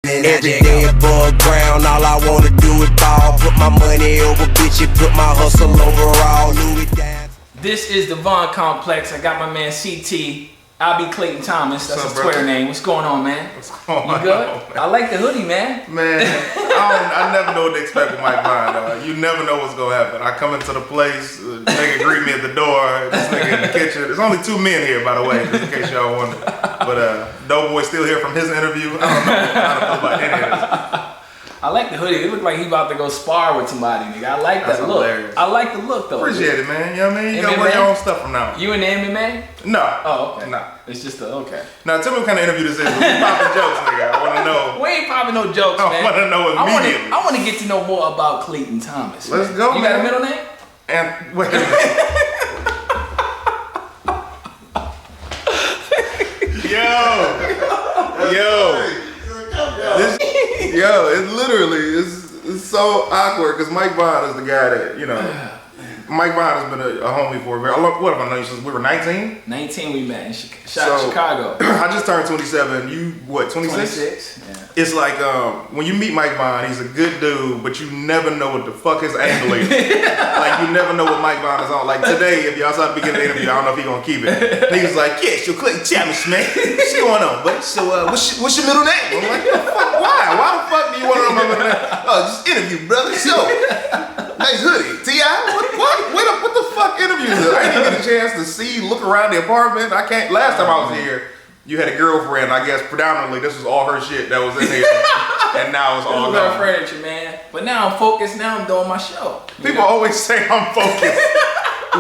Every day above ground, all I wanna do is ball. Put my money over bitches, put my hustle overall. Louis down. This is the Vaughn Complex. I got my man CT. I'll be Clayton Thomas. That's his Twitter name. What's going on, man? What's going on? You good? I like the hoodie, man. Man, I never know what to expect with Mike Vaughn. You never know what's gonna happen. I come into the place, nigga greet me at the door, this nigga in the kitchen. There's only 2 men here, by the way, just in case y'all wonder. But Doughboy's still here from his interview. I don't know how to feel about any of this. I like the hoodie. It look like he about to go spar with somebody, nigga. I like that look. Hilarious. I like the look, though. Appreciate it, man. You know what I mean? You gotta wear your own stuff from now on. You in the MMA? No. Oh, okay. No. It's just okay. Now, tell me what kind of interview this is. We popping jokes, nigga. I wanna know. We ain't popping no jokes, man. I wanna know immediately. I wanna get to know more about Clayton Thomas. Let's go, You got a middle name? And wait a minute. It's literally, it's so awkward because Mike Vaughn is the guy that, you know, Mike Vaughn has been a homie for a very long. What have I known you since we were 19? 19 we met in Chicago. I just turned 27. You, what, 26? 26, yeah. It's like when you meet Mike Vaughn, he's a good dude, but you never know what the fuck his angle is. Like, you never know what Mike Vaughn is on. Like, today, if y'all saw the beginning of the interview, I don't know if he's going to keep it. He was like, yeah, so Clayton Thomas, man. What's going on, buddy? So, what's your middle name? I'm like, the fuck, why? Why the fuck do you want to know my middle name? Oh, just interview, brother. So, nice hoodie. T.I., what the fuck interview is it? I didn't get a chance to look around the apartment. I can't. Last time I was here, you had a girlfriend. I guess predominantly this was all her shit that was in here, and now it's all gone. Her furniture, man. But now I'm focused. Now I'm doing my show. People always say I'm focused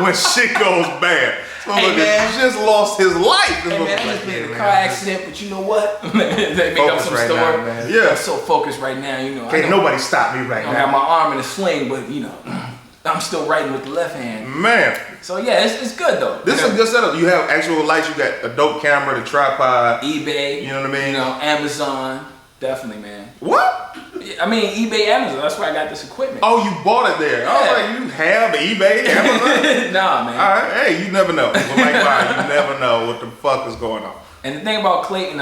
when shit goes bad. So hey, man, he just lost his life. Hey man, I just been in a car accident, but you know what? They make up some story. Now, yeah, I'm so focused right now. You know, can't nobody stop me right now. I got my arm in a sling, but you know, I'm still writing with the left hand. Man. So yeah, it's good though. This is a good setup. You have actual lights. You got a dope camera, the tripod, eBay. You know what I mean? You know, Amazon. Definitely, man. What? I mean, eBay, Amazon. That's where I got this equipment. Oh, you bought it there. Yeah. I was like, you have eBay, Amazon? Nah, man. All right, hey, you never know. With Mike Vaughn, you never know what the fuck is going on. And the thing about Clayton,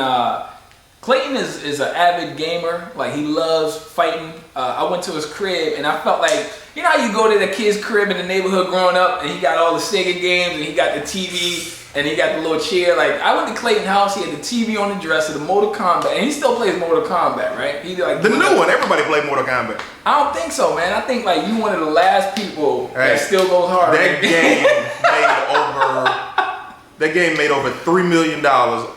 Clayton is an avid gamer. Like, he loves fighting. I went to his crib and I felt like, you know how you go to the kid's crib in the neighborhood growing up and he got all the Sega games and he got the TV and he got the little chair. Like, I went to Clayton's house, he had the TV on the dresser, the Mortal Kombat, and he still plays Mortal Kombat, right? He like the new one. Everybody played Mortal Kombat. I don't think so, man. I think like you one of the last people that still goes hard. That game made over $3 million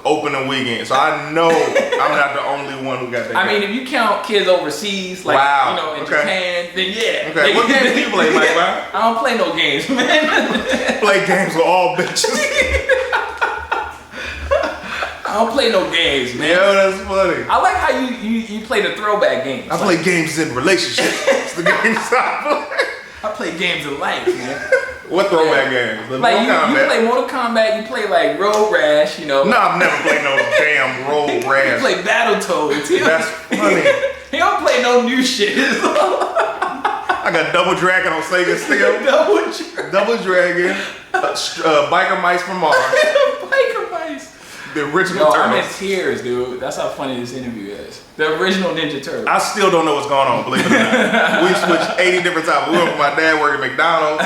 opening weekend. So I know I'm not the only one who got that. I mean, if you count kids overseas, like you know, in Japan, then yeah. Okay. What games do you play, Mike? I don't play no games, man. Play games with all bitches. I don't play no games, man. Yo, that's funny. I like how you play the throwback games. I play games in relationships. It's the games I play. I play games of life, man. What throwback games? Like you play Mortal Kombat, you play like Road Rash, you know. No, I've never played no damn Road Rash. You play Battletoads. That's funny. He don't play no new shit. I got Double Dragon on Sega still. Double Dragon. Biker Mice from Mars. Biker Mice. The original Turtles. I'm in tears, dude. That's how funny this interview is. The original Ninja Turtles. I still don't know what's going on, believe it or not. We switched 80 different times. We went from my dad working at McDonald's.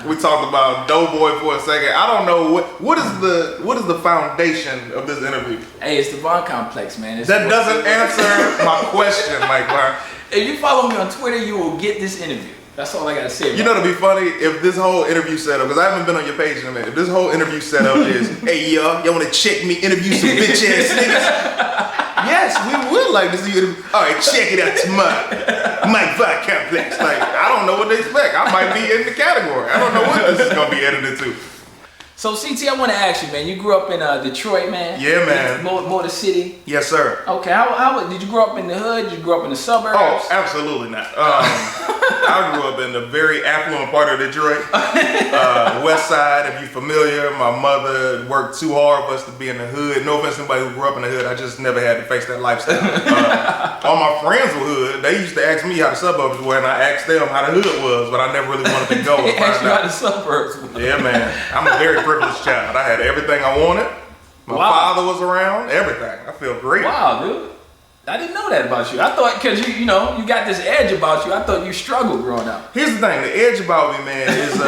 We talked about Doughboy for a second. I don't know what is the foundation of this interview. Hey, it's the Vaughn Complex, man. That doesn't answer my question, Mike Vaughn. If you follow me on Twitter, you will get this interview. That's all I gotta say. You know, it'd be funny if this whole interview setup, because I haven't been on your page in a minute. If this whole interview setup is, hey y'all want to check me, interview some bitch ass niggas? Yes, we would like to see you. All right, check it out tomorrow. Mike Vaughn Complex. Like, I don't know what they expect. I might be in the category. I don't know what this is gonna be edited to. So CT, I want to ask you, man. You grew up in Detroit, man. Yeah, man. Motor City. Yes, sir. Okay. How did you grow up in the hood? Did you grow up in the suburbs? Oh, absolutely not. I grew up in the very affluent part of Detroit, West Side. If you're familiar, my mother worked too hard for us to be in the hood. No offense to anybody who grew up in the hood. I just never had to face that lifestyle. All my friends were hood. They used to ask me how the suburbs were, and I asked them how the hood was, but I never really wanted to go. They asked you how the suburbs were. Yeah, man. I'm a very privileged child. I had everything I wanted. My father was around. Everything. I feel great. Wow, dude. I didn't know that about you. I thought because you know you got this edge about you. I thought you struggled growing up. Here's the thing: the edge about me, man, is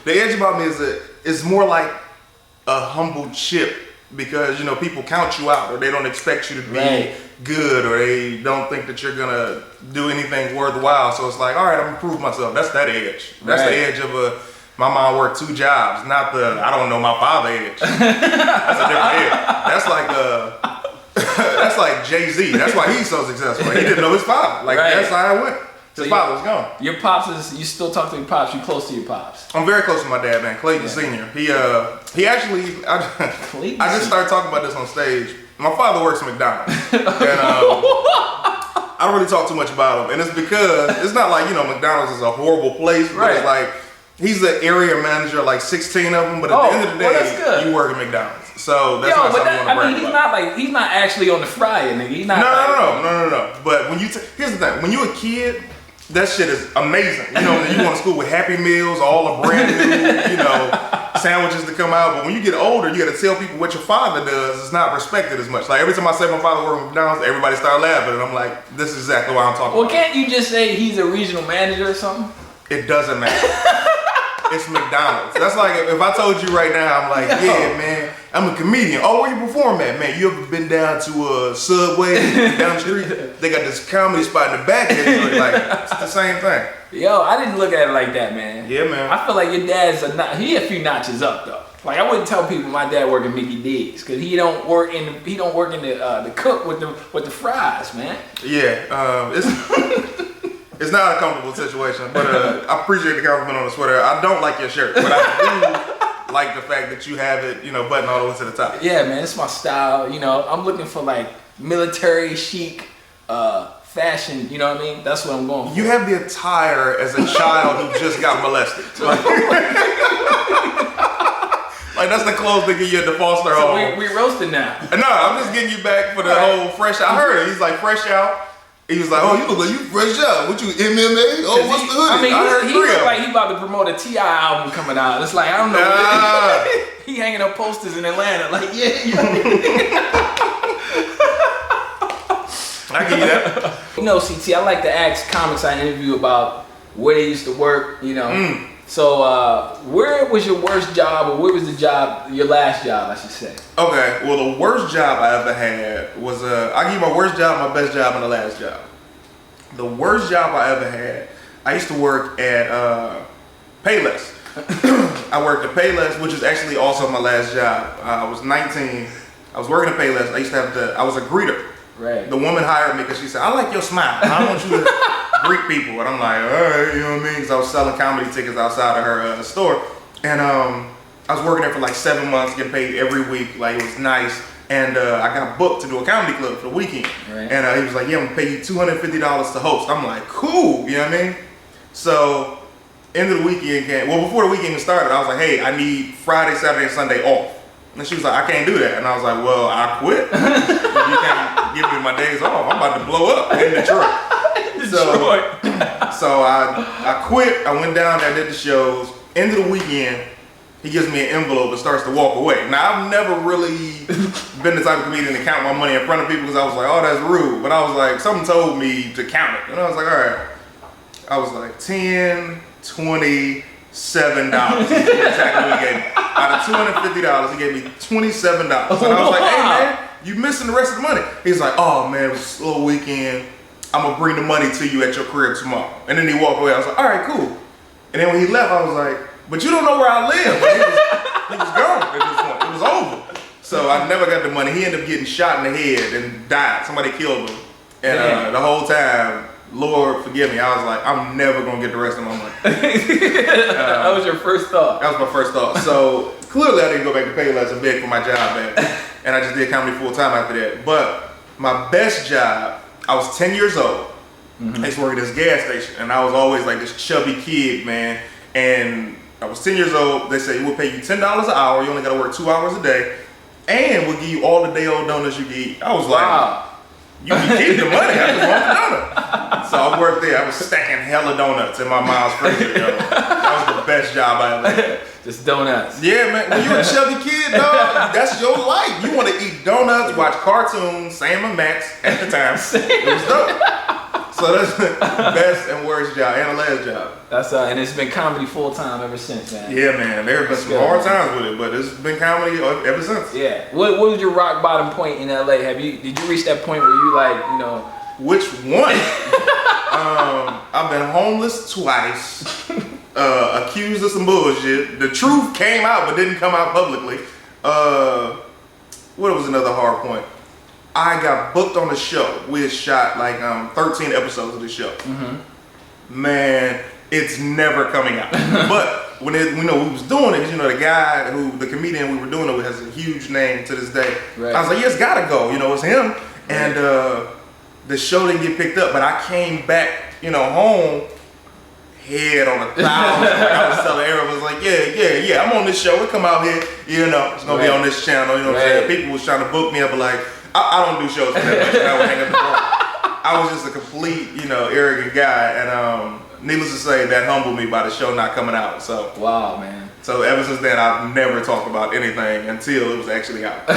the edge about me is more like a humble chip because you know people count you out or they don't expect you to be good or they don't think that you're gonna do anything worthwhile. So it's like, all right, I'm gonna prove myself. That's that edge. That's the edge of my mom worked 2 jobs, not the I don't know my father edge. That's a different edge. That's like that's like Jay-Z. That's why he's so successful. He didn't know his father. Like that's how it went. His father was gone. Your pops is you still talk to your pops. You close to your pops. I'm very close to my dad, man. Clayton Senior. He actually I just started talking about this on stage. My father works at McDonald's, and I don't really talk too much about him. And it's because it's not like you know McDonald's is a horrible place, but it's like he's the area manager, like 16 of them. But at the end of the day, you work at McDonald's. So that's not something you want to brag about. He's not actually on the fryer, nigga. He's not. No. But when here's the thing: when you're a kid, that shit is amazing. You know, you go to school with Happy Meals, all the brand new, you know, sandwiches to come out. But when you get older, you got to tell people what your father does. It's not respected as much. Like every time I say my father worked at McDonald's, everybody start laughing, and I'm like, this is exactly what I'm talking about. Well, can't you just say he's a regional manager or something? It doesn't matter. It's McDonald's. That's like if I told you right now, I'm like, yeah, man, I'm a comedian. Oh, where you perform at, man? You ever been down to a Subway down the street? They got this comedy spot in the back. And like, it's the same thing. Yo, I didn't look at it like that, man. Yeah, man. I feel like your dad's a few notches up though. Like I wouldn't tell people my dad worked at Mickey D's because he don't work in the cook with the fries, man. Yeah, it's not a comfortable situation, but I appreciate the compliment on the sweater. I don't like your shirt, but I do like the fact that you have it, you know, button all the way to the top. Yeah, man, it's my style. You know, I'm looking for like military chic fashion. You know what I mean? That's what I'm going for. You have the attire as a child who just got molested. Like that's the clothes they give you at the foster home. So we roasting now. No, I'm just getting you back for the whole fresh. I heard it. He's like fresh out. He was like, oh, you look like you fresh out. What you, MMA? Oh, what's the hoodie? I mean, he look like he about to promote a T.I. album coming out. It's like, I don't know. He hanging up posters in Atlanta. Like, yeah. I give you that. You know, CT, I like to ask comics I interview about where they used to work, you know. So, where was your worst job, or where was your last job, I should say? Okay, well, the worst job I ever had was, I'll give you my worst job, my best job, and the last job. The worst job I ever had, I used to work at Payless. I worked at Payless, which is actually also my last job. I was 19, I was working at Payless. I was a greeter. Right. The woman hired me because she said, I like your smile. I want you to greet people. And I'm like, all right, you know what I mean? Because I was selling comedy tickets outside of her store. And I was working there for like 7 months, getting paid every week. Like, it was nice. And I got booked to do a comedy club for the weekend. Right. And he was like, yeah, I'm going to pay you $250 to host. I'm like, cool, you know what I mean? So, end of the weekend came. Well, before the weekend started, I was like, hey, I need Friday, Saturday, and Sunday off. And she was like, I can't do that. And I was like, well, I quit. You can't give me my days off. I'm about to blow up in Detroit. So I quit. I went down there, did the shows. End of the weekend, he gives me an envelope and starts to walk away. Now, I've never really been the type of comedian to count my money in front of people because I was like, oh, that's rude. But I was like, something told me to count it. And I was like, all right. I was like, 10, 20, $7. That's exactly what he gave me. Out of $250, he gave me $27. And I was like, hey man, you missing the rest of the money. He's like, oh man, it was a slow weekend. I'm gonna bring the money to you at your crib tomorrow. And then he walked away. I was like, all right, cool. And then when he left, I was like, but you don't know where I live. But he was gone at this point. It was over. So I never got the money. He ended up getting shot in the head and died. Somebody killed him. And the whole time, Lord forgive me, I was like, I'm never gonna get the rest of my money. That was your first thought. That was my first thought. So clearly I didn't go back to Payless and beg for my job back. And I just did comedy full time after that. But my best job, I was 10 years old. I used to work at this gas station. And I was always like this chubby kid, man. And I was 10 years old. They said, we'll pay you $10 an hour. You only gotta work 2 hours a day. And we'll give you all the day-old donuts you can eat. I was like, you can keep the money, I just want the donut. So I worked there. I was stacking hella donuts in my mom's freezer, yo. That was the best job I ever had. Just donuts. Yeah, man. When you're a chubby kid, dog, that's your life. You want to eat donuts, watch cartoons, Sam and Max at the time. It was dope. So that's the best and worst job, and the last job. That's and it's been comedy full time ever since, man. Yeah, man. There have been some hard times with it, but it's been comedy ever since. Yeah. What was your rock bottom point in LA? Did you reach that point where you like, you know? Which one? I've been homeless twice. Accused of some bullshit. The truth came out but didn't come out publicly. What was another hard point? I got booked on the show. We had shot like 13 episodes of the show. Mm-hmm. Man, it's never coming out. But when we was doing it, the comedian we were doing it with has a huge name to this day. Right. I was like, yeah, it's gotta go. It's him. And the show didn't get picked up, but I came back, home. Head on 1,000. I was telling everyone, I was like, yeah, I'm on this show. It come out here, it's gonna be on this channel. You know what I'm saying? People was trying to book me up, but like, I don't do shows for that much. I would hang up the phone. I was just a complete, arrogant guy, and needless to say, that humbled me by the show not coming out. So wow, man. So ever since then, I've never talked about anything until it was actually out,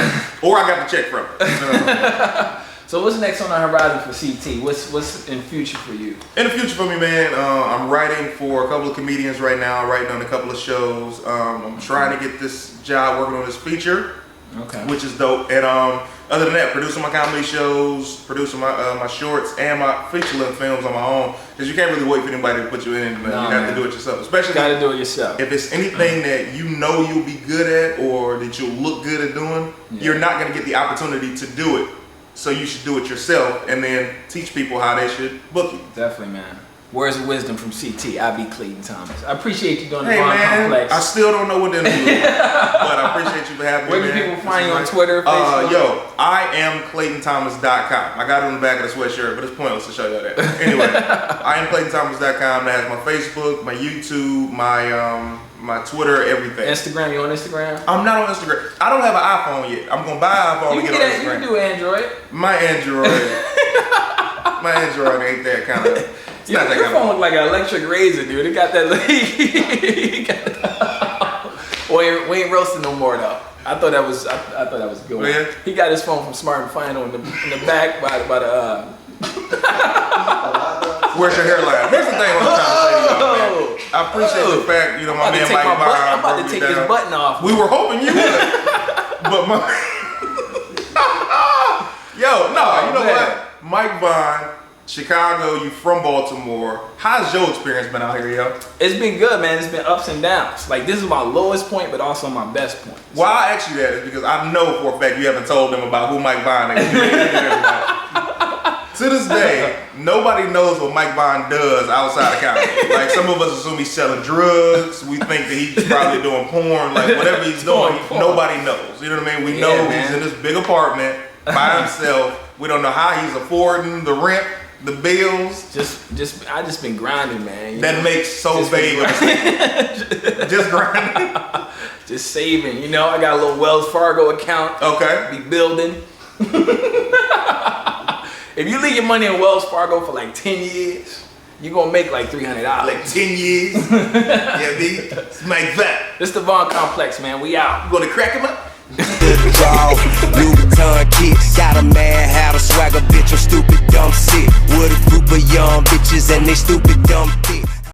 or I got the check from it. So what's next on the horizon for CT? What's in future for you? In the future for me, man, I'm writing for a couple of comedians right now, writing on a couple of shows. I'm trying to get this job working on this feature, which is dope. And other than that, producing my comedy shows, producing my shorts and my feature-length films on my own. Because you can't really wait for anybody to put you in, man. You have to do it yourself. Especially gotta do it yourself. If it's anything that you'll be good at or that you'll look good at doing, you're not gonna get the opportunity to do it. So you should do it yourself and then teach people how they should book you. Definitely, man. Words of wisdom from CT. I be Clayton Thomas. I appreciate you doing the Complex. I still don't know what to do, but I appreciate you for having me. Where can people find you on Twitter, Facebook? I am ClaytonThomas.com. I got it on the back of the sweatshirt, but it's pointless to show you that. Anyway, I am ClaytonThomas.com. That has my Facebook, my YouTube, my Twitter, everything. Instagram, you on Instagram? I'm not on Instagram. I don't have an iPhone yet. I'm gonna buy an iPhone to get on Instagram. You can do Android. My Android ain't that kind of. Your phone look like an electric razor, dude. It got that. We ain't roasting no more though. I thought that was a good one. Yeah. He got his phone from Smart and Final in the back by the. Where's your hairline? Here's the thing I'm trying to say to y'all, man. I appreciate the fact, my man Mike Bond. I'm about to take his button off. We were hoping you would, but what? Mike Bond, Chicago, you from Baltimore. How's your experience been out here, yo? It's been good, man. It's been ups and downs. Like, this is my lowest point, but also my best point. Why I ask you that is because I know for a fact you haven't told them about who Mike Bond is. To this day, nobody knows what Mike Bond does outside of comedy. Like, some of us assume he's selling drugs. We think that he's probably doing porn. Like, whatever he's doing, nobody knows. You know what I mean? We know he's in this big apartment by himself. We don't know how he's affording the rent, the bills. I just been grinding, man. That makes so vague. Just grinding. Just saving. I got a little Wells Fargo account. Okay. Be building. If you leave your money in Wells Fargo for like 10 years, you're going to make like $300. Like 10 years? Yeah, B. Make that. This the Vaughn Complex, man. We out. You going to crack him up? Louis Vuitton kicks, got a mad hat, a swagger bitch, or stupid dumb shit. With a group of young bitches and they stupid dumb dicks.